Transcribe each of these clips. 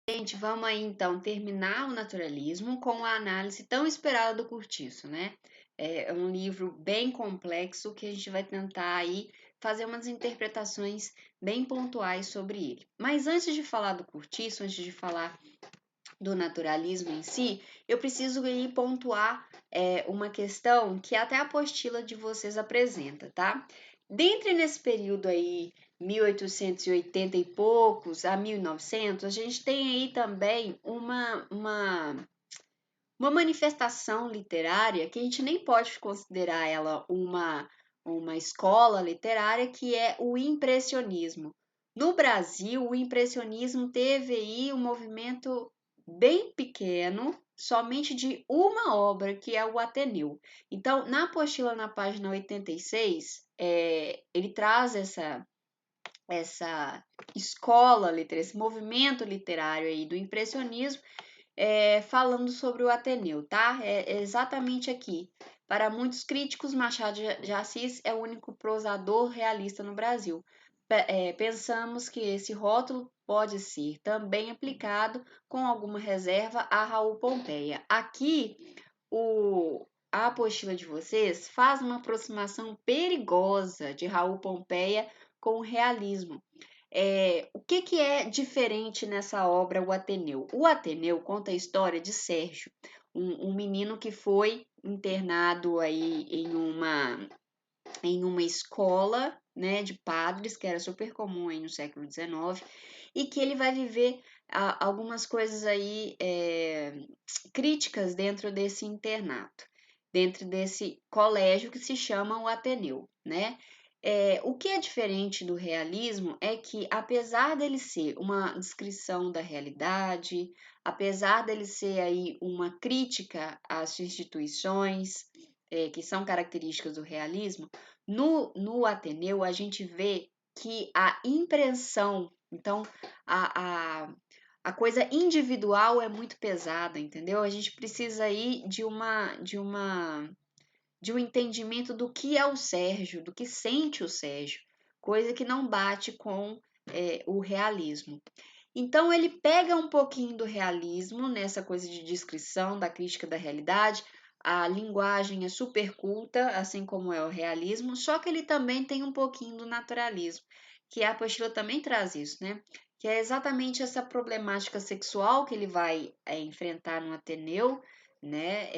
Gente, vamos aí então terminar o naturalismo com a análise tão esperada do Curtiço, né? É um livro bem complexo que a gente vai tentar aí fazer umas interpretações bem pontuais sobre ele. Mas antes de falar do Curtiço, antes de falar do naturalismo em si, eu preciso aí pontuar uma questão que até a apostila de vocês apresenta, tá? Dentre nesse período aí, 1880 e poucos a 1900, a gente tem aí também uma manifestação literária que a gente nem pode considerar ela uma escola literária, que é o impressionismo. No Brasil, o impressionismo teve aí um movimento bem pequeno, somente de uma obra, que é o Ateneu. Então, na apostila, na página 86, ele traz essa escola literária, esse movimento literário aí do impressionismo, falando sobre o Ateneu, tá? É exatamente aqui. Para muitos críticos, Machado de Assis é o único prosador realista no Brasil. Pensamos que esse rótulo pode ser também aplicado, com alguma reserva, a Raul Pompeia. Aqui, a apostila de vocês faz uma aproximação perigosa de Raul Pompeia com o realismo. O que é diferente nessa obra, o Ateneu? O Ateneu conta a história de Sérgio, um menino que foi internado aí em uma escola, né, de padres, que era super comum aí no século XIX, e que ele vai viver algumas coisas aí críticas dentro desse internato, dentro desse colégio que se chama o Ateneu, né? O que é diferente do realismo é que, apesar dele ser uma descrição da realidade, apesar dele ser aí uma crítica às instituições, que são características do realismo, no Ateneu a gente vê que a impressão, então a coisa individual é muito pesada, entendeu? A gente precisa aí de um entendimento do que é o Sérgio, do que sente o Sérgio, coisa que não bate com o realismo. Então ele pega um pouquinho do realismo nessa coisa de descrição, da crítica da realidade. A linguagem é super culta, assim como é o realismo, só que ele também tem um pouquinho do naturalismo, que a apostila também traz isso, né? Que é exatamente essa problemática sexual que ele vai enfrentar no Ateneu, né?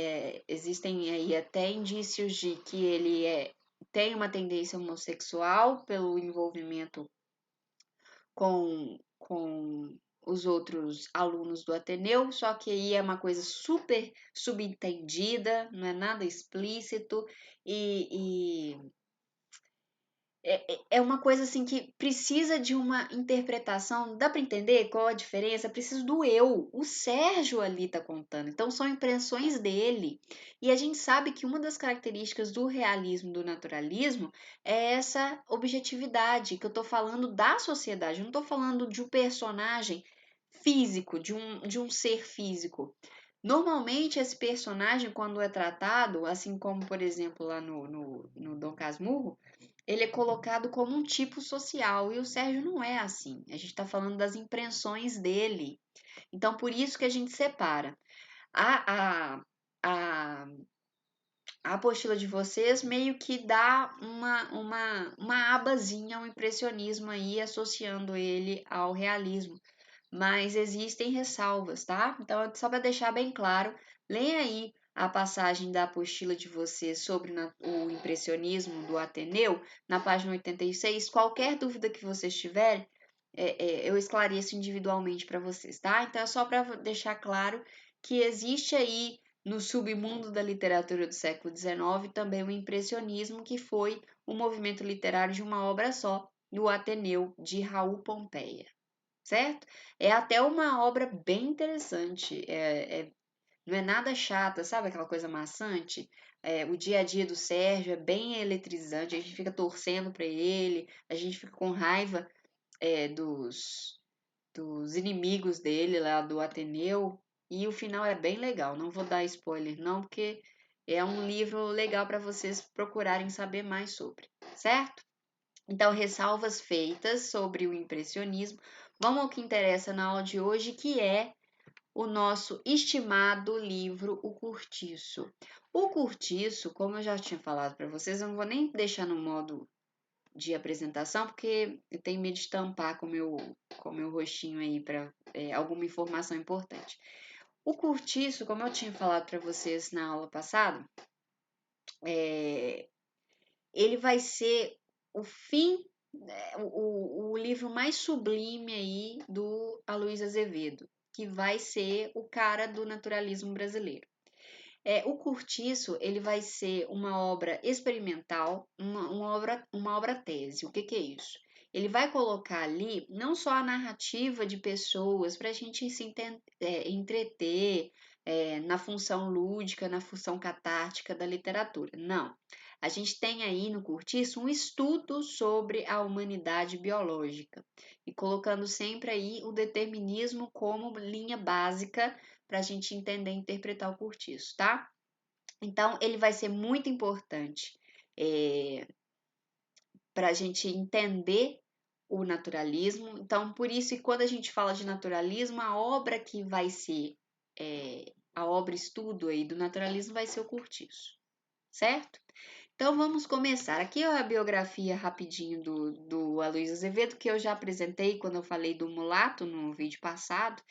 Existem aí até indícios de que ele tem uma tendência homossexual pelo envolvimento com os outros alunos do Ateneu, só que aí é uma coisa super subentendida, não é nada explícito, e é uma coisa assim que precisa de uma interpretação. Dá para entender qual a diferença? Precisa do eu. O Sérgio ali tá contando. Então são impressões dele. E a gente sabe que uma das características do realismo, do naturalismo, é essa objetividade, que eu tô falando da sociedade. Eu não tô falando de um personagem físico, de um ser físico. Normalmente, esse personagem, quando é tratado, assim como, por exemplo, lá no Dom Casmurro, ele é colocado como um tipo social, e o Sérgio não é assim. A gente está falando das impressões dele. Então, por isso que a gente separa. A, a, a, a apostila de vocês meio que dá uma abazinha ao impressionismo aí, associando ele ao realismo. Mas existem ressalvas, tá? Então, só para deixar bem claro, leia aí a passagem da apostila de vocês sobre o impressionismo do Ateneu, na página 86. Qualquer dúvida que vocês tiverem, eu esclareço individualmente para vocês, tá? Então, é só para deixar claro que existe aí no submundo da literatura do século XIX também o impressionismo, que foi um movimento literário de uma obra só, no Ateneu, de Raul Pompeia, certo? É até uma obra bem interessante, não é nada chata, sabe aquela coisa maçante? O dia a dia do Sérgio é bem eletrizante, a gente fica torcendo para ele, a gente fica com raiva dos inimigos dele lá do Ateneu, e o final é bem legal. Não vou dar spoiler não, porque é um livro legal para vocês procurarem saber mais sobre, certo? Então, ressalvas feitas sobre o impressionismo. vamos ao que interessa na aula de hoje, que é o nosso estimado livro O Cortiço. O Cortiço, como eu já tinha falado para vocês, eu não vou nem deixar no modo de apresentação, porque eu tenho medo de tampar com o meu rostinho aí para alguma informação importante. O Cortiço, como eu tinha falado para vocês na aula passada, ele vai ser o fim, o livro mais sublime aí do Aloysio Azevedo, que vai ser o cara do naturalismo brasileiro. O Cortiço, ele vai ser uma obra experimental, uma obra tese. O que é isso? Ele vai colocar ali não só a narrativa de pessoas para a gente se entreter na função lúdica, na função catártica da literatura. Não. A gente tem aí no Cortiço um estudo sobre a humanidade biológica e colocando sempre aí o determinismo como linha básica para a gente entender e interpretar o Cortiço, tá? Então, ele vai ser muito importante para a gente entender o naturalismo. Então, por isso, e quando a gente fala de naturalismo, a obra que vai ser a obra estudo aí do naturalismo vai ser o Cortiço, certo? Então, vamos começar. Aqui é a biografia rapidinho do Aloysio Azevedo, que eu já apresentei quando eu falei do mulato no vídeo passado,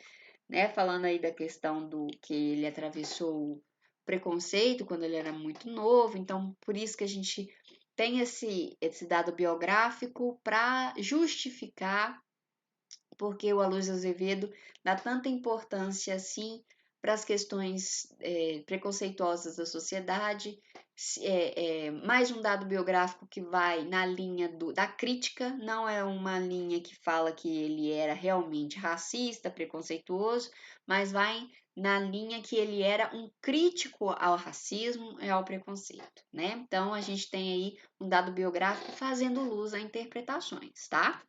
né? Falando aí da questão do que ele atravessou o preconceito quando ele era muito novo. Então, por isso que a gente tem esse dado biográfico para justificar porque o Aloysio Azevedo dá tanta importância assim para as questões preconceituosas da sociedade. Mais um dado biográfico que vai na linha da crítica, não é uma linha que fala que ele era realmente racista, preconceituoso, mas vai na linha que ele era um crítico ao racismo e ao preconceito, né? Então a gente tem aí um dado biográfico fazendo luz a interpretações, tá?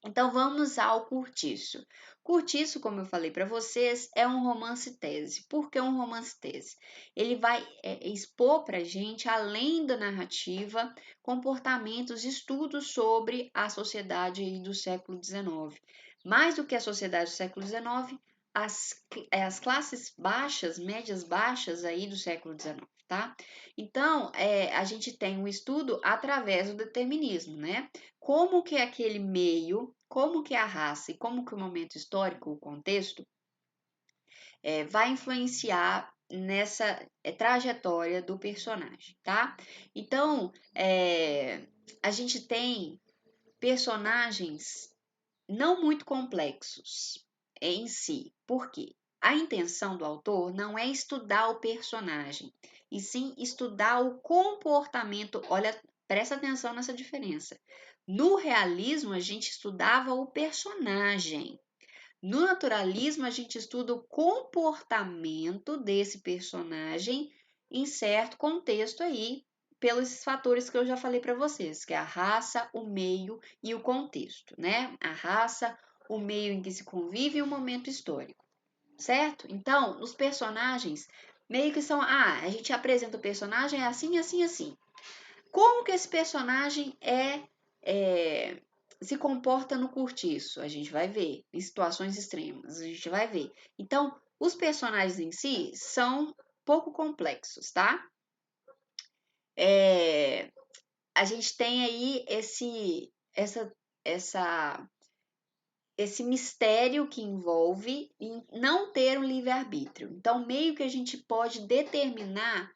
Então vamos ao Cortiço. Cortiço, como eu falei para vocês, é um romance tese. Por que um romance tese? Ele vai expor para a gente, além da narrativa, comportamentos, estudos sobre a sociedade do século XIX. Mais do que a sociedade do século XIX, as classes baixas, médias baixas aí do século XIX, tá? Então, a gente tem um estudo através do determinismo, né? Como que aquele meio, como que a raça e como que o momento histórico, o contexto, vai influenciar nessa trajetória do personagem, tá? Então, a gente tem personagens não muito complexos em si. Por quê? A intenção do autor não é estudar o personagem, e sim estudar o comportamento. Olha, presta atenção nessa diferença. No realismo, a gente estudava o personagem. No naturalismo, a gente estuda o comportamento desse personagem em certo contexto aí, pelos fatores que eu já falei para vocês, que é a raça, o meio e o contexto, né? A raça, o meio em que se convive e o momento histórico, certo? Então, os personagens meio que são, a gente apresenta o personagem assim, assim, assim. Como que esse personagem se comporta no Cortiço? A gente vai ver. Em situações extremas, a gente vai ver. Então, os personagens em si são pouco complexos, tá? A gente tem aí esse mistério que envolve em não ter um livre-arbítrio. Então, meio que a gente pode determinar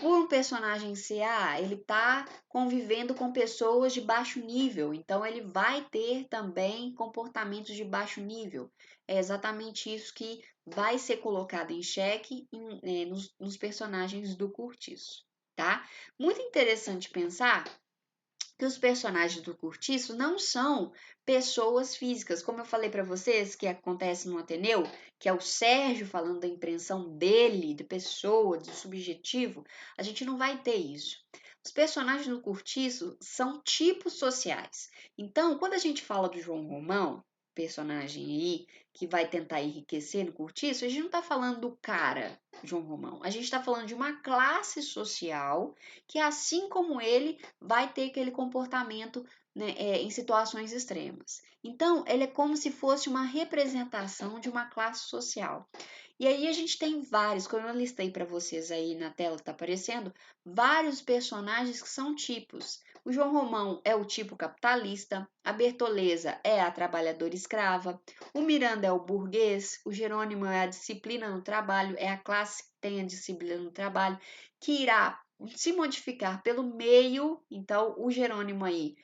por um personagem ser, ele tá convivendo com pessoas de baixo nível, então ele vai ter também comportamentos de baixo nível. É exatamente isso que vai ser colocado em xeque nos personagens do Cortiço, tá? Muito interessante pensar que os personagens do Cortiço não são pessoas físicas, como eu falei para vocês, que acontece no Ateneu, que é o Sérgio falando da impressão dele, de pessoa, de subjetivo, a gente não vai ter isso. Os personagens do Cortiço são tipos sociais. Então, quando a gente fala do João Romão, personagem aí que vai tentar enriquecer no Cortiço, a gente não está falando do cara João Romão, a gente está falando de uma classe social que, assim como ele, vai ter aquele comportamento né, em situações extremas. Então, ele é como se fosse uma representação de uma classe social. E aí a gente tem vários, como eu listei para vocês aí na tela que está aparecendo, vários personagens que são tipos. O João Romão é o tipo capitalista, a Bertoleza é a trabalhadora escrava, o Miranda é o burguês, o Jerônimo é a disciplina no trabalho, é a classe que tem a disciplina no trabalho, que irá se modificar pelo meio. Então, o Jerônimo aí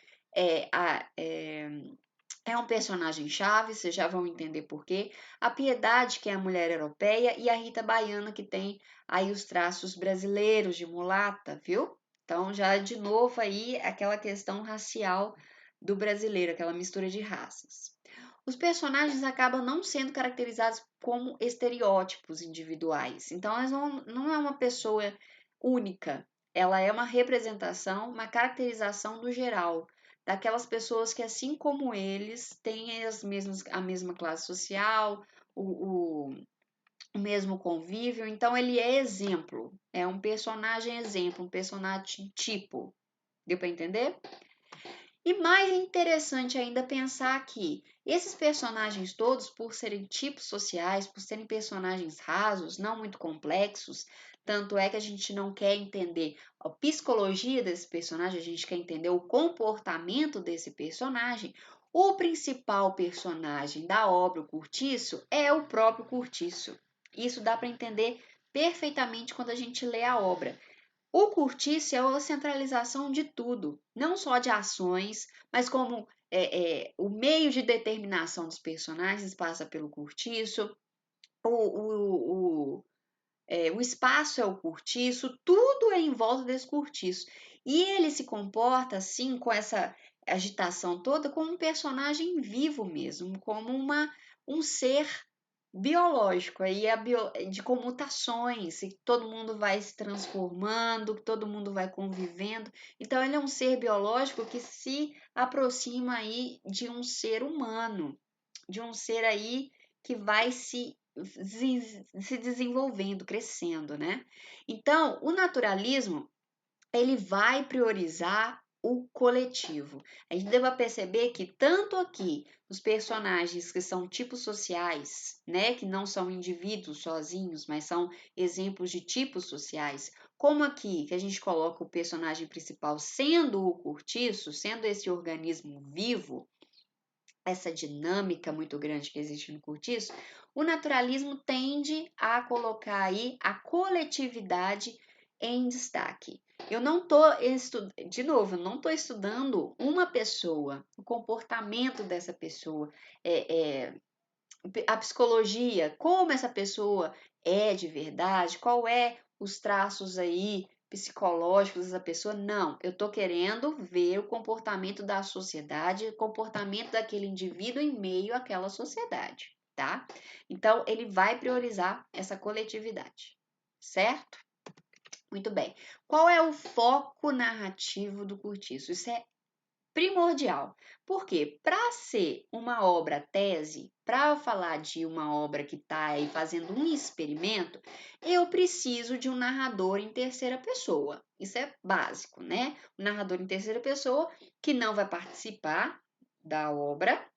é um personagem chave, vocês já vão entender por quê. A Piedade, que é a mulher europeia, e a Rita Baiana, que tem aí os traços brasileiros de mulata, viu? Então, já de novo aí aquela questão racial do brasileiro, aquela mistura de raças. Os personagens acabam não sendo caracterizados como estereótipos individuais. Então, elas não é uma pessoa única. Ela é uma representação, uma caracterização do geral, daquelas pessoas que, assim como eles, têm a mesma classe social, o mesmo convívio. Então, ele é exemplo, é um personagem exemplo, um personagem tipo. Deu para entender? E mais interessante ainda pensar que esses personagens todos, por serem tipos sociais, por serem personagens rasos, não muito complexos, tanto é que a gente não quer entender a psicologia desse personagem, a gente quer entender o comportamento desse personagem. O principal personagem da obra, o Curtiço, é o próprio Curtiço. Isso dá para entender perfeitamente quando a gente lê a obra. O Curtiço é a centralização de tudo, não só de ações, mas como o meio de determinação dos personagens passa pelo Curtiço, o, o, o, o espaço é o Curtiço, tudo é em volta desse Curtiço. E ele se comporta assim, com essa agitação toda, como um personagem vivo mesmo, como um ser biológico, aí é de comutações, e todo mundo vai se transformando, todo mundo vai convivendo. Então, ele é um ser biológico que se aproxima aí de um ser humano, de um ser aí que vai se desenvolvendo, crescendo, né? Então, o naturalismo ele vai priorizar o coletivo. A gente deve perceber que tanto aqui os personagens que são tipos sociais, né, que não são indivíduos sozinhos, mas são exemplos de tipos sociais, como aqui que a gente coloca o personagem principal sendo o Curtiço, sendo esse organismo vivo, essa dinâmica muito grande que existe no Curtiço, o naturalismo tende a colocar aí a coletividade em destaque. Eu não estou de novo, eu não estou estudando uma pessoa, o comportamento dessa pessoa, a psicologia, como essa pessoa é de verdade, qual é os traços aí psicológicos dessa pessoa. Não, eu estou querendo ver o comportamento da sociedade, o comportamento daquele indivíduo em meio àquela sociedade, tá? Então, ele vai priorizar essa coletividade, certo? Muito bem. Qual é o foco narrativo do Curtiço? Isso é primordial. Porque para ser uma obra tese, para falar de uma obra que está aí fazendo um experimento, eu preciso de um narrador em terceira pessoa. Isso é básico, né? Um narrador em terceira pessoa que não vai participar da obra,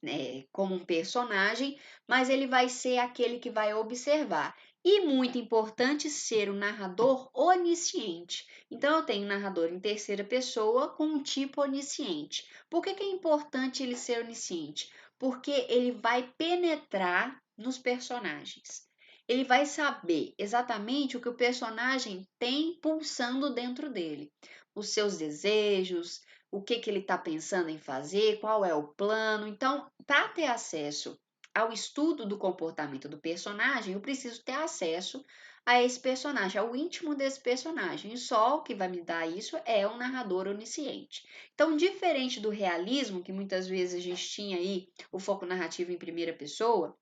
né, como um personagem, mas ele vai ser aquele que vai observar. E muito importante ser o narrador onisciente. Então, eu tenho um narrador em terceira pessoa com um tipo onisciente. Por que é importante ele ser onisciente? Porque ele vai penetrar nos personagens. Ele vai saber exatamente o que o personagem tem pulsando dentro dele, os seus desejos, o que ele está pensando em fazer, qual é o plano. Então, para ter acesso ao estudo do comportamento do personagem, eu preciso ter acesso a esse personagem, ao íntimo desse personagem. E só o que vai me dar isso é um narrador onisciente. Então, diferente do realismo, que muitas vezes a gente tinha aí o foco narrativo em primeira pessoa,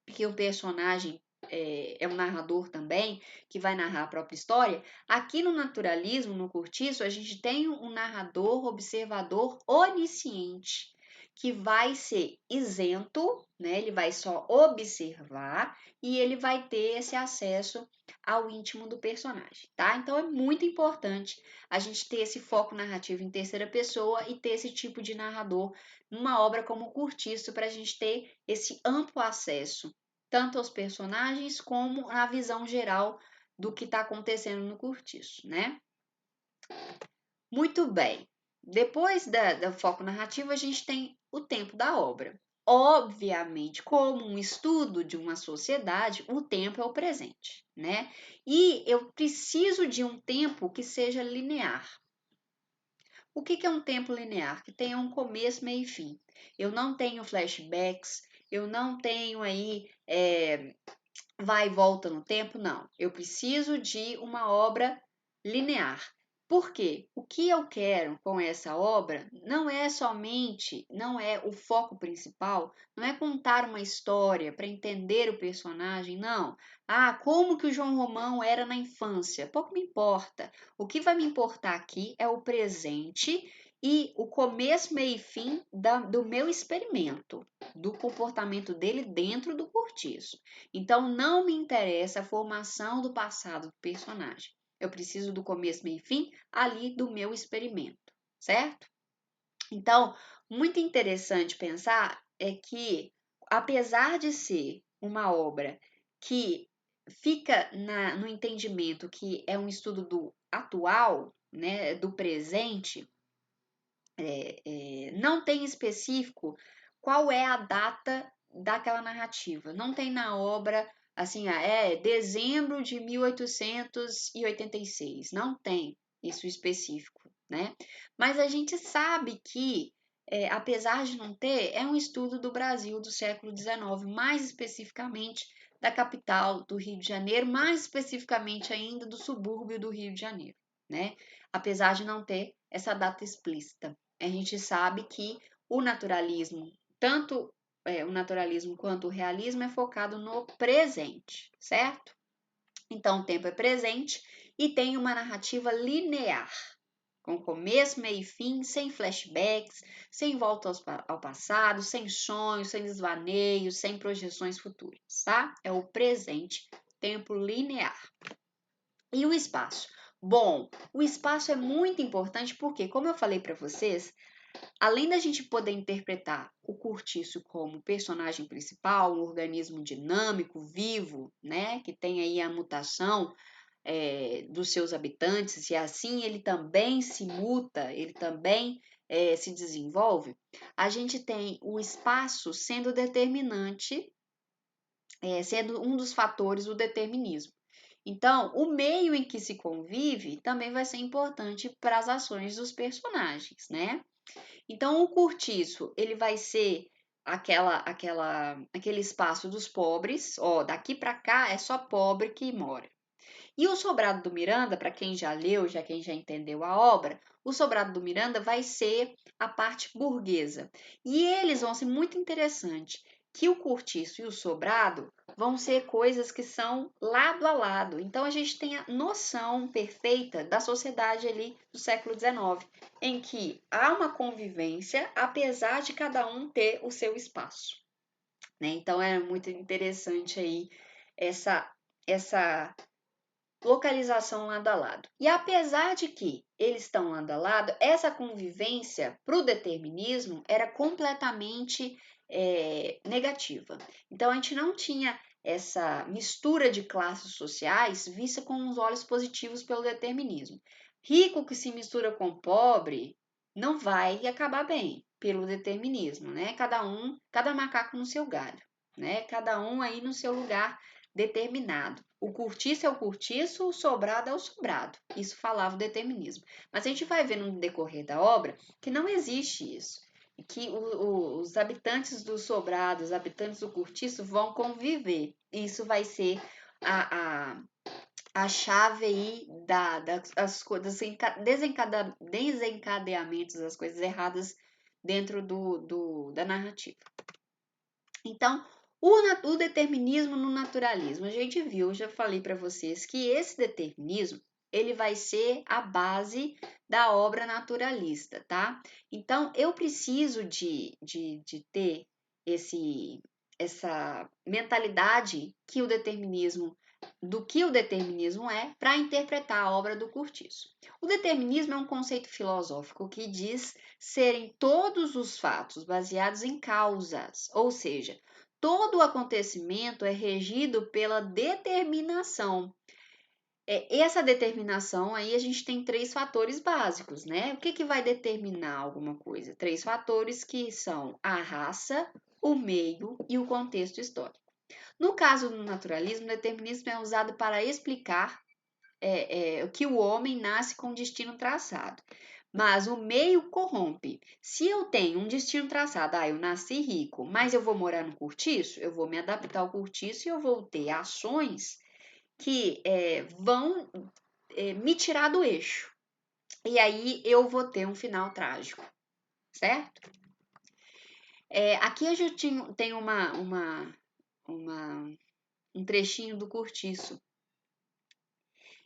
que o personagem é um narrador também, que vai narrar a própria história. Aqui no naturalismo, no Curtiço, a gente tem um narrador, observador onisciente, que vai ser isento, né? Ele vai só observar e ele vai ter esse acesso ao íntimo do personagem, tá? Então é muito importante a gente ter esse foco narrativo em terceira pessoa e ter esse tipo de narrador numa obra como o Curtiço para a gente ter esse amplo acesso tanto aos personagens como na visão geral do que está acontecendo no Curtiço, né? Muito bem. Depois do foco narrativo, a gente tem o tempo da obra. Obviamente, como um estudo de uma sociedade, o tempo é o presente, né? E eu preciso de um tempo que seja linear. O que é um tempo linear? Que tenha um começo, meio e fim. Eu não tenho flashbacks, eu não tenho aí vai e volta no tempo, não. Eu preciso de uma obra linear. Por quê? O que eu quero com essa obra não é somente, não é o foco principal, não é contar uma história para entender o personagem, não. Ah, como que o João Romão era na infância? Pouco me importa. O que vai me importar aqui é o presente e o começo, meio e fim do meu experimento, do comportamento dele dentro do cortiço. Então, não me interessa a formação do passado do personagem. Eu preciso do começo, meio e fim ali do meu experimento, certo? Então, muito interessante pensar é que, apesar de ser uma obra que fica no entendimento que é um estudo do atual, né, do presente, não tem específico qual é a data daquela narrativa. Não tem na obra assim, é dezembro de 1886. Não tem isso específico, né? Mas a gente sabe que, apesar de não ter, é um estudo do Brasil do século XIX, mais especificamente da capital do Rio de Janeiro, mais especificamente ainda do subúrbio do Rio de Janeiro, né? Apesar de não ter essa data explícita. A gente sabe que o naturalismo, tanto o naturalismo quanto o realismo, é focado no presente, certo? Então, o tempo é presente e tem uma narrativa linear, com começo, meio e fim, sem flashbacks, sem volta ao passado, sem sonhos, sem desvaneios, sem projeções futuras, tá? É o presente, tempo linear. E o espaço? Bom, o espaço é muito importante porque, como eu falei para vocês, além da gente poder interpretar o Curtiço como personagem principal, um organismo dinâmico, vivo, né, que tem aí a mutação dos seus habitantes, e assim ele também se muta, ele também se desenvolve, a gente tem o espaço sendo determinante, sendo um dos fatores do determinismo. Então, o meio em que se convive também vai ser importante para as ações dos personagens, né? Então, o cortiço, ele vai ser aquele espaço dos pobres, ó, daqui para cá é só pobre que mora. E o sobrado do Miranda, para quem já leu, já quem já entendeu a obra, o sobrado do Miranda vai ser a parte burguesa. E eles vão ser muito interessantes, que o cortiço e o sobrado vão ser coisas que são lado a lado. Então a gente tem a noção perfeita da sociedade ali do século XIX, em que há uma convivência, apesar de cada um ter o seu espaço, né? Então é muito interessante aí essa localização lado a lado. E apesar de que eles estão lado a lado, essa convivência para o determinismo era completamente negativa. Então a gente não tinha essa mistura de classes sociais vista com os olhos positivos pelo determinismo. Rico que se mistura com pobre não vai acabar bem pelo determinismo, né? Cada macaco no seu galho, né? Cada um aí no seu lugar determinado. O cortiço é o cortiço, o sobrado é o sobrado. Isso falava o determinismo. Mas a gente vai ver no decorrer da obra que não existe isso. Que os habitantes do sobrado, os habitantes do cortiço vão conviver. Isso vai ser a chave aí das coisas, desencadeamentos das coisas erradas dentro da narrativa. Então, o determinismo no naturalismo, a gente viu, eu já falei para vocês que esse determinismo ele vai ser a base da obra naturalista, tá? Então, eu preciso de ter essa mentalidade que o determinismo do que o determinismo é para interpretar a obra do Curtiço. O determinismo é um conceito filosófico que diz serem todos os fatos baseados em causas, ou seja, todo o acontecimento é regido pela determinação. Essa determinação aí a gente tem três fatores básicos, né? O que vai determinar alguma coisa? Três fatores que são a raça, o meio e o contexto histórico. No caso do naturalismo, o determinismo é usado para explicar que o homem nasce com destino traçado. Mas o meio corrompe. Se eu tenho um destino traçado, eu nasci rico, mas eu vou morar no cortiço, eu vou me adaptar ao cortiço e eu vou ter ações que vão me tirar do eixo. E aí eu vou ter um final trágico, certo? Aqui eu já tenho um trechinho do Curtiço.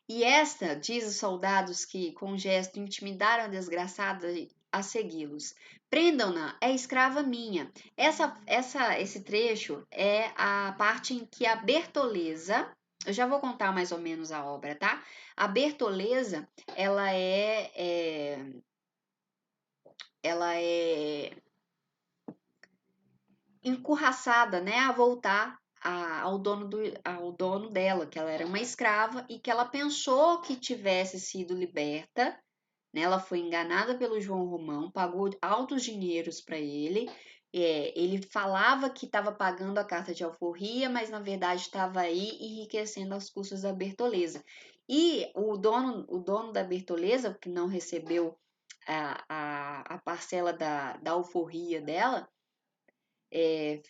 E esta, diz os soldados que, com gesto, intimidaram a desgraçada a segui-los. Prendam-na, é escrava minha. Esse trecho é a parte em que a Bertoleza, eu já vou contar mais ou menos a obra, tá? A Bertoleza, ela é encurraçada, né, a voltar ao dono dela, que ela era uma escrava e que ela pensou que tivesse sido liberta, né? Ela foi enganada pelo João Romão, pagou altos dinheiros para ele. Ele falava que estava pagando a carta de alforria, mas na verdade estava aí enriquecendo às custas da Bertoleza. E o dono da Bertoleza, que não recebeu a parcela da alforria dela,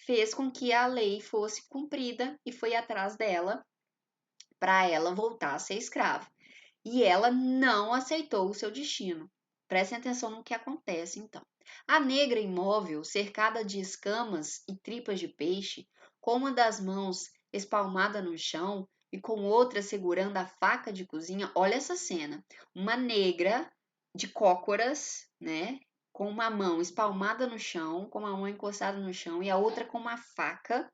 fez com que a lei fosse cumprida e foi atrás dela para ela voltar a ser escrava. E ela não aceitou o seu destino. Prestem atenção no que acontece, então. A negra imóvel, cercada de escamas e tripas de peixe, com uma das mãos espalmada no chão e com outra segurando a faca de cozinha, olha essa cena. Uma negra de cócoras, né? Com uma mão espalmada no chão, com uma mão encostada no chão e a outra com uma faca,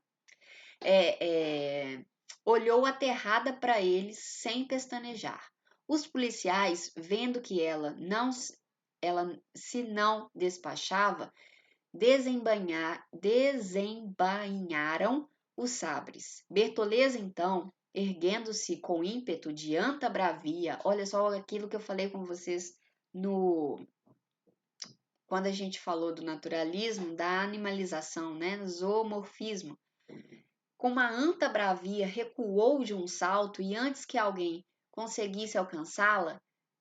olhou aterrada para eles sem pestanejar. Os policiais, vendo que ela se não despachava, desembainharam os sabres. Bertoleza, então, erguendo-se com ímpeto de anta bravia, olha só aquilo que eu falei com vocês quando a gente falou do naturalismo, da animalização, né, no zoomorfismo. Com uma anta bravia, recuou de um salto e antes que alguém conseguisse alcançá-la,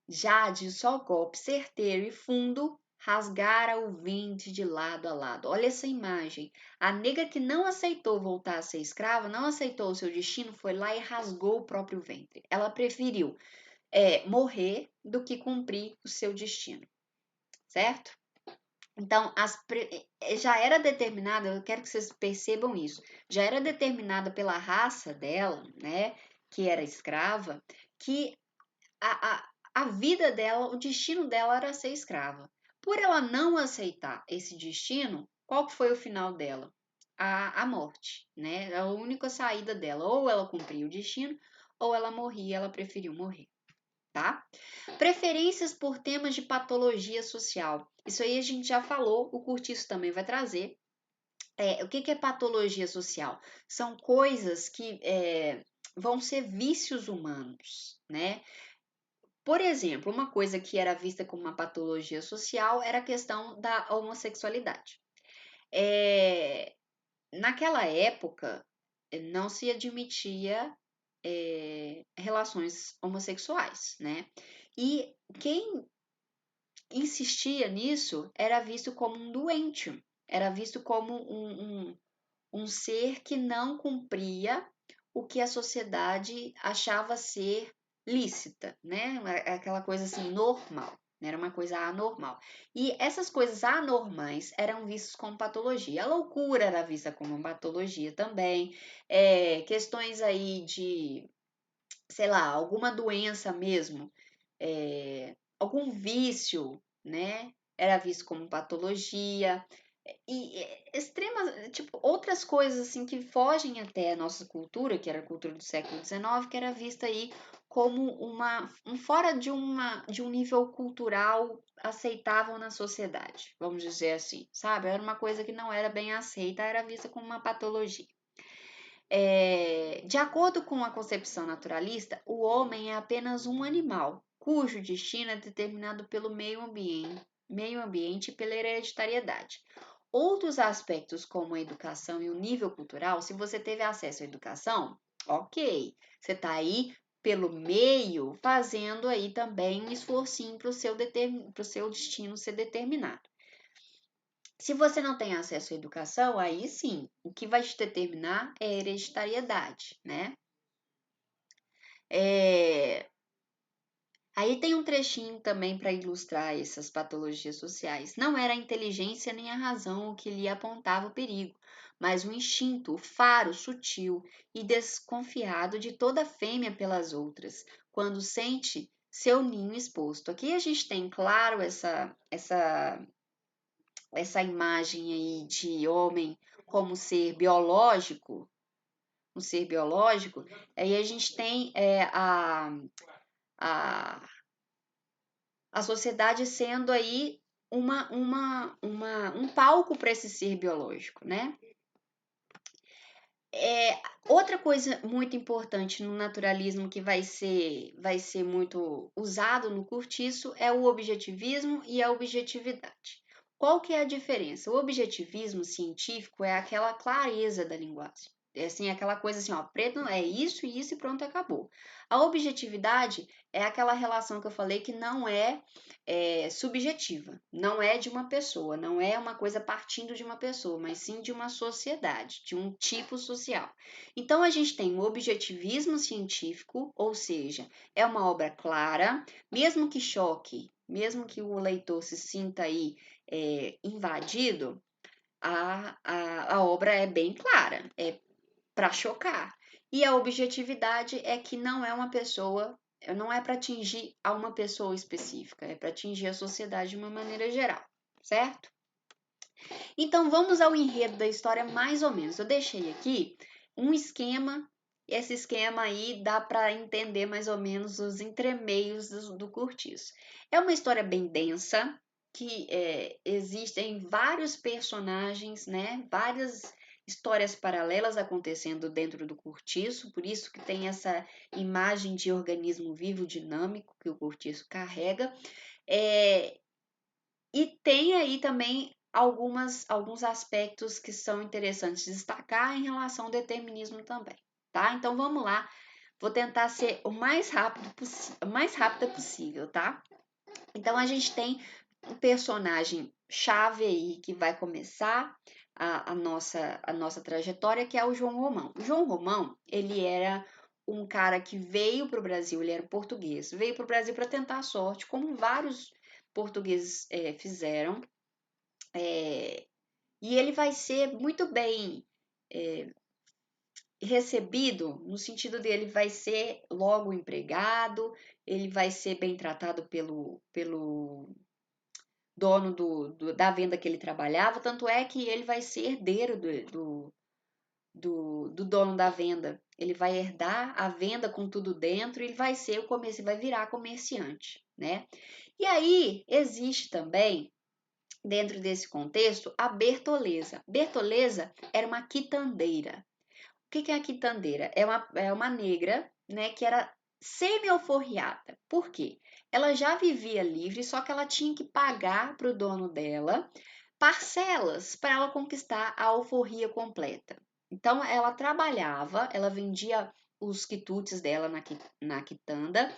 já de só golpe certeiro e fundo, rasgara o ventre de lado a lado. Olha essa imagem. A negra que não aceitou voltar a ser escrava, não aceitou o seu destino, foi lá e rasgou o próprio ventre. Ela preferiu morrer do que cumprir o seu destino, certo? Então, já era determinada, eu quero que vocês percebam isso, já era determinada pela raça dela, né, que era escrava, que a vida dela, o destino dela era ser escrava. Por ela não aceitar esse destino, qual que foi o final dela? A morte, né? A única saída dela, ou ela cumpria o destino, ou ela morria, ela preferiu morrer, tá? Preferências por temas de patologia social. Isso aí a gente já falou, o Curtiço também vai trazer. O que é patologia social? São coisas que vão ser vícios humanos, né? Por exemplo, uma coisa que era vista como uma patologia social era a questão da homossexualidade. Naquela época, não se admitia relações homossexuais, né? E quem insistia nisso era visto como um doente, era visto como um ser que não cumpria o que a sociedade achava ser lícita, né? Aquela coisa assim, normal, né? Era uma coisa anormal. E essas coisas anormais eram vistas como patologia. A loucura era vista como patologia também. Questões aí de, sei lá, alguma doença mesmo, algum vício, né? Era visto como patologia. extremas, tipo, outras coisas assim que fogem até a nossa cultura, que era a cultura do século XIX, que era vista aí como fora de um nível cultural aceitável na sociedade, vamos dizer assim, sabe? Era uma coisa que não era bem aceita, era vista como uma patologia. De acordo com a concepção naturalista, o homem é apenas um animal, cujo destino é determinado pelo meio ambiente e pela hereditariedade. Outros aspectos, como a educação e o nível cultural, se você teve acesso à educação, ok, você está aí pelo meio fazendo aí também um esforcinho para o seu destino ser determinado. Se você não tem acesso à educação, aí sim, o que vai te determinar é a hereditariedade, né? É, Aí tem um trechinho também para ilustrar essas patologias sociais. Não era a inteligência nem a razão o que lhe apontava o perigo, mas o instinto, o faro sutil e desconfiado de toda fêmea pelas outras, quando sente seu ninho exposto. Aqui a gente tem claro essa imagem aí de homem como ser biológico, um ser biológico, aí a gente tem a, a sociedade sendo aí um palco para esse ser biológico, né? Outra coisa muito importante no naturalismo que vai ser muito usado no cortiço é o objetivismo e a objetividade. Qual que é a diferença? O objetivismo científico é aquela clareza da linguagem. É assim, aquela coisa assim, ó, preto é isso e isso e pronto, acabou. A objetividade é aquela relação que eu falei que não é subjetiva, não é de uma pessoa, não é uma coisa partindo de uma pessoa, mas sim de uma sociedade, de um tipo social. Então a gente tem o objetivismo científico, ou seja, é uma obra clara, mesmo que choque, mesmo que o leitor se sinta aí invadido, a obra é bem clara, é para chocar. E a objetividade é que não é uma pessoa, não é para atingir a uma pessoa específica, é para atingir a sociedade de uma maneira geral, certo? Então vamos ao enredo da história mais ou menos. Eu deixei aqui um esquema, esse esquema aí dá para entender mais ou menos os entremeios do cortiço. É uma história bem densa, que existem vários personagens, né? Várias histórias paralelas acontecendo dentro do cortiço, por isso que tem essa imagem de organismo vivo dinâmico que o cortiço carrega. É, e tem aí também alguns aspectos que são interessantes destacar em relação ao determinismo também, tá? Então vamos lá, vou tentar ser o mais rápida possível, tá? Então a gente tem um personagem chave aí que vai começar a nossa trajetória, que é o João Romão. O João Romão, ele era um cara que veio para o Brasil, ele era português, veio para o Brasil para tentar a sorte, como vários portugueses fizeram, é, e ele vai ser muito bem é, recebido, no sentido dele vai ser logo empregado, ele vai ser bem tratado pelo dono da venda que ele trabalhava, tanto é que ele vai ser herdeiro do dono da venda. Ele vai herdar a venda com tudo dentro e ele vai ser o comércio, vai virar comerciante, né? E aí existe também, dentro desse contexto, a Bertoleza. Bertoleza era uma quitandeira. O que é a quitandeira? É uma negra, né, que era semi-alforriada. Por quê? Ela já vivia livre, só que ela tinha que pagar para o dono dela parcelas para ela conquistar a alforria completa. Então, ela trabalhava, ela vendia os quitutes dela na quitanda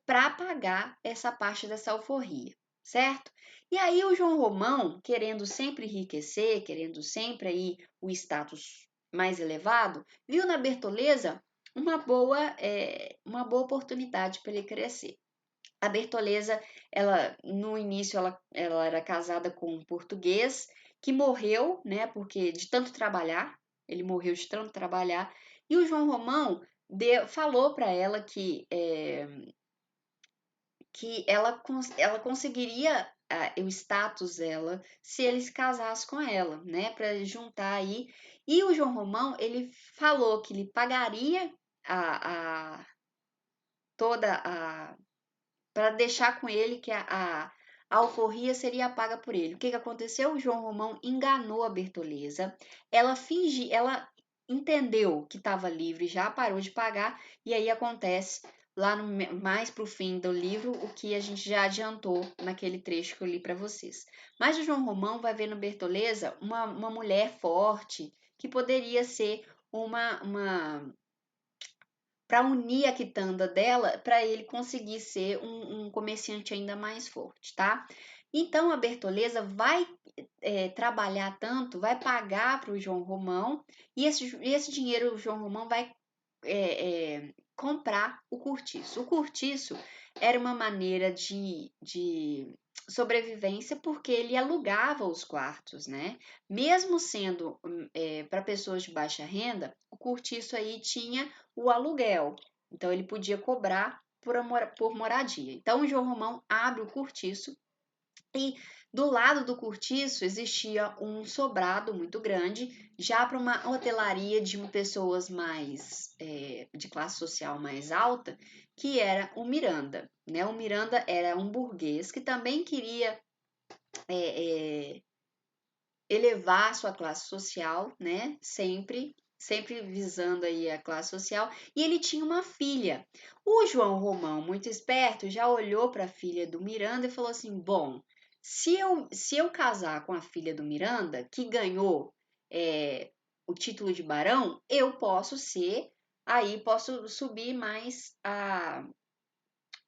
para pagar essa parte dessa alforria, certo? E aí o João Romão, querendo sempre enriquecer, querendo sempre aí o status mais elevado, viu na Bertoleza uma boa oportunidade para ele crescer. A Bertoleza, ela no início ela era casada com um português que morreu, né? Porque de tanto trabalhar, ele morreu de tanto trabalhar. E o João Romão falou para ela que ela conseguiria o status dela se ele se casasse com ela, né? Para juntar aí. E o João Romão, ele falou que ele pagaria toda a para deixar com ele que a alforria seria paga por ele. O que aconteceu? O João Romão enganou a Bertoleza. Ela entendeu que estava livre, já parou de pagar, e aí acontece lá mais pro fim do livro o que a gente já adiantou naquele trecho que eu li para vocês. Mas o João Romão vai ver na Bertoleza uma mulher forte que poderia ser uma para unir a quitanda dela, para ele conseguir ser um comerciante ainda mais forte, tá? Então a Bertoleza vai trabalhar tanto, vai pagar para o João Romão, e esse dinheiro o João Romão vai comprar o cortiço. O cortiço era uma maneira de sobrevivência porque ele alugava os quartos, né? Mesmo sendo para pessoas de baixa renda, o cortiço aí tinha o aluguel, então ele podia cobrar por moradia. Então o João Romão abre o cortiço e do lado do cortiço existia um sobrado muito grande, já para uma hotelaria de pessoas mais de classe social mais alta, que era o Miranda, né? O Miranda era um burguês que também queria elevar a sua classe social, né? Sempre visando aí a classe social, e ele tinha uma filha. O João Romão, muito esperto, já olhou para a filha do Miranda e falou assim: bom, se eu casar com a filha do Miranda, que ganhou o título de barão, eu posso posso subir mais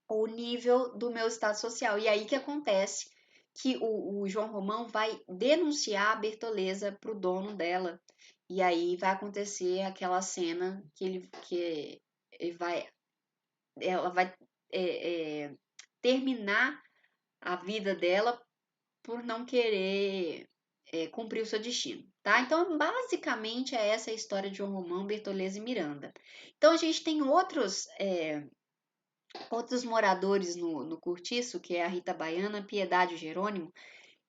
o nível do meu estado social. E aí que acontece que o João Romão vai denunciar a Bertoleza para o dono dela. E aí vai acontecer aquela cena que ela vai terminar a vida dela por não querer cumprir o seu destino, tá? Então, basicamente, é essa a história de João Romão, Bertoleza e Miranda. Então, a gente tem outros moradores no Cortiço, que é a Rita Baiana, Piedade e Jerônimo,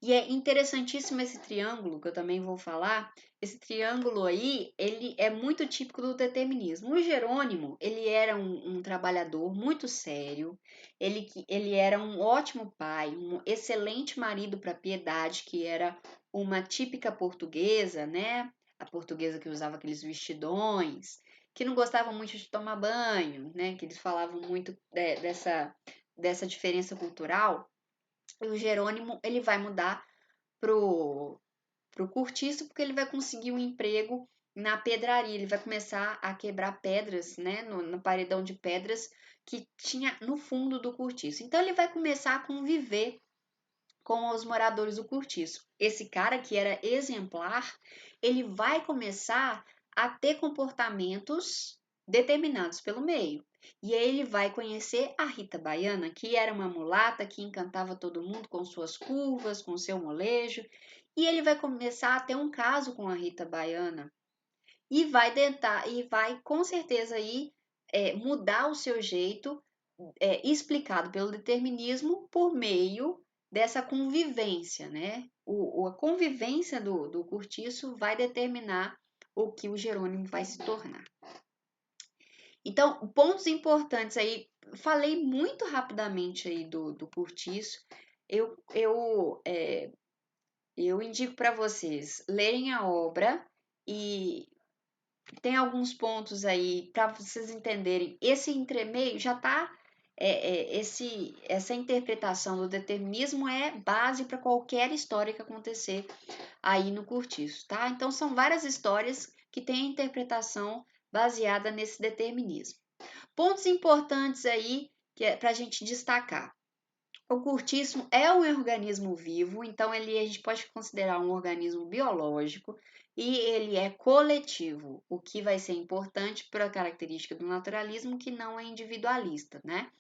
e é interessantíssimo esse triângulo, que eu também vou falar. Esse triângulo aí, ele é muito típico do determinismo. O Jerônimo, ele era um trabalhador muito sério, ele era um ótimo pai, um excelente marido para Piedade, que era uma típica portuguesa, né? A portuguesa que usava aqueles vestidões, que não gostava muito de tomar banho, né? Que eles falavam muito dessa diferença cultural. O Jerônimo, ele vai mudar pro cortiço porque ele vai conseguir um emprego na pedraria, ele vai começar a quebrar pedras, né, no paredão de pedras que tinha no fundo do cortiço. Então ele vai começar a conviver com os moradores do cortiço. Esse cara que era exemplar, ele vai começar a ter comportamentos determinados pelo meio. E aí ele vai conhecer a Rita Baiana, que era uma mulata que encantava todo mundo com suas curvas, com seu molejo, e ele vai começar a ter um caso com a Rita Baiana e vai tentar e vai com certeza aí mudar o seu jeito explicado pelo determinismo por meio dessa convivência, né? A convivência do cortiço vai determinar o que o Jerônimo vai se tornar. Então, pontos importantes aí, falei muito rapidamente aí do cortiço. Eu indico para vocês lerem a obra e tem alguns pontos aí para vocês entenderem. Esse entremeio já está. Essa interpretação do determinismo é base para qualquer história que acontecer aí no cortiço, tá? Então são várias histórias que têm a interpretação baseada nesse determinismo. Pontos importantes aí que é para a gente destacar. O cortiço é um organismo vivo, então a gente pode considerar um organismo biológico e ele é coletivo, o que vai ser importante para a característica do naturalismo, que não é individualista, né?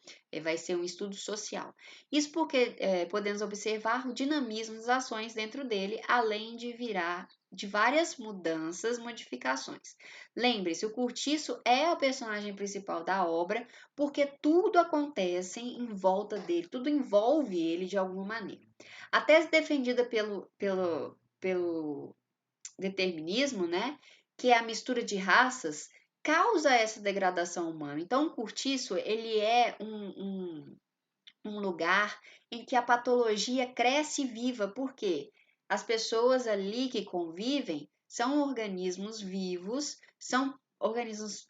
Vai ser um estudo social. Isso porque podemos observar o dinamismo das ações dentro dele, além de virar de várias mudanças, modificações. Lembre-se, o Curtiço é o personagem principal da obra, porque tudo acontece em volta dele, tudo envolve ele de alguma maneira. A tese defendida pelo determinismo, né, que é a mistura de raças, causa essa degradação humana. Então, o Curtiço, ele é um lugar em que a patologia cresce viva, porque as pessoas ali que convivem são organismos vivos, são organismos,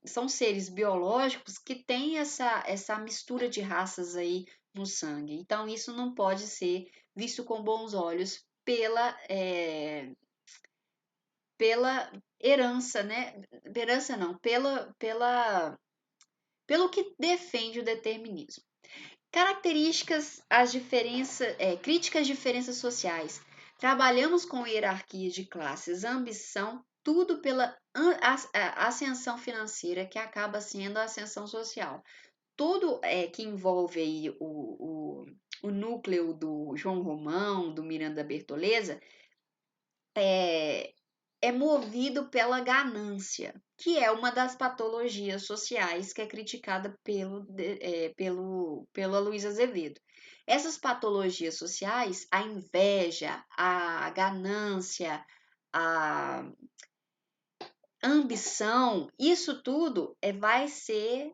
são seres biológicos que têm essa mistura de raças aí no sangue. Então, isso não pode ser visto com bons olhos pela herança, né? Herança não, pelo que defende o determinismo. Características, críticas às diferenças sociais. Trabalhamos com hierarquias de classes, ambição, tudo pela ascensão financeira, que acaba sendo a ascensão social. Tudo que envolve aí o núcleo do João Romão, do Miranda Bertoleza, é movido pela ganância, que é uma das patologias sociais que é criticada pelo Luiz Azevedo. Essas patologias sociais, a inveja, a ganância, a ambição, isso tudo vai ser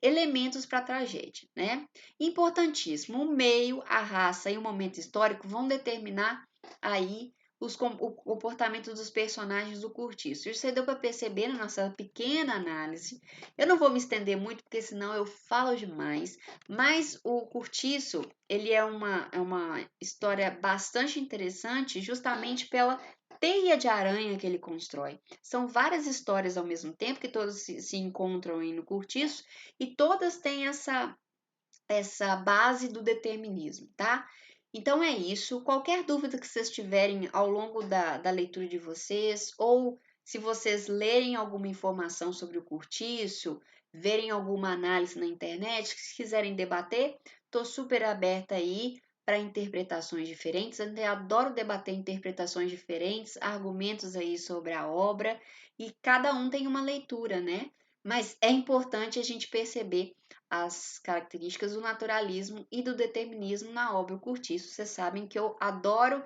elementos para a tragédia, né? Importantíssimo, o meio, a raça e o momento histórico vão determinar aí o comportamento dos personagens do Curtiço. Isso você deu para perceber na nossa pequena análise. Eu não vou me estender muito, porque senão eu falo demais, mas o Curtiço, ele é uma história bastante interessante, justamente pela teia de aranha que ele constrói. São várias histórias ao mesmo tempo, que todas se encontram aí no Curtiço, e todas têm essa base do determinismo, tá? Então é isso. Qualquer dúvida que vocês tiverem ao longo da leitura de vocês, ou se vocês lerem alguma informação sobre o Curtiço, verem alguma análise na internet, se quiserem debater, estou super aberta aí para interpretações diferentes. Eu adoro debater interpretações diferentes, argumentos aí sobre a obra, e cada um tem uma leitura, né? Mas é importante a gente perceber as características do naturalismo e do determinismo na obra O Curtiço. Vocês sabem que eu adoro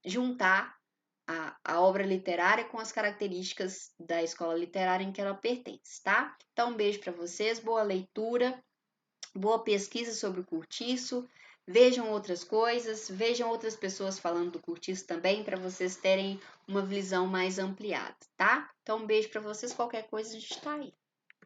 juntar a obra literária com as características da escola literária em que ela pertence, tá? Então, um beijo para vocês, boa leitura, boa pesquisa sobre o Curtiço. Vejam outras coisas, vejam outras pessoas falando do Curtiço também, para vocês terem uma visão mais ampliada, tá? Então, um beijo para vocês, qualquer coisa a gente está aí.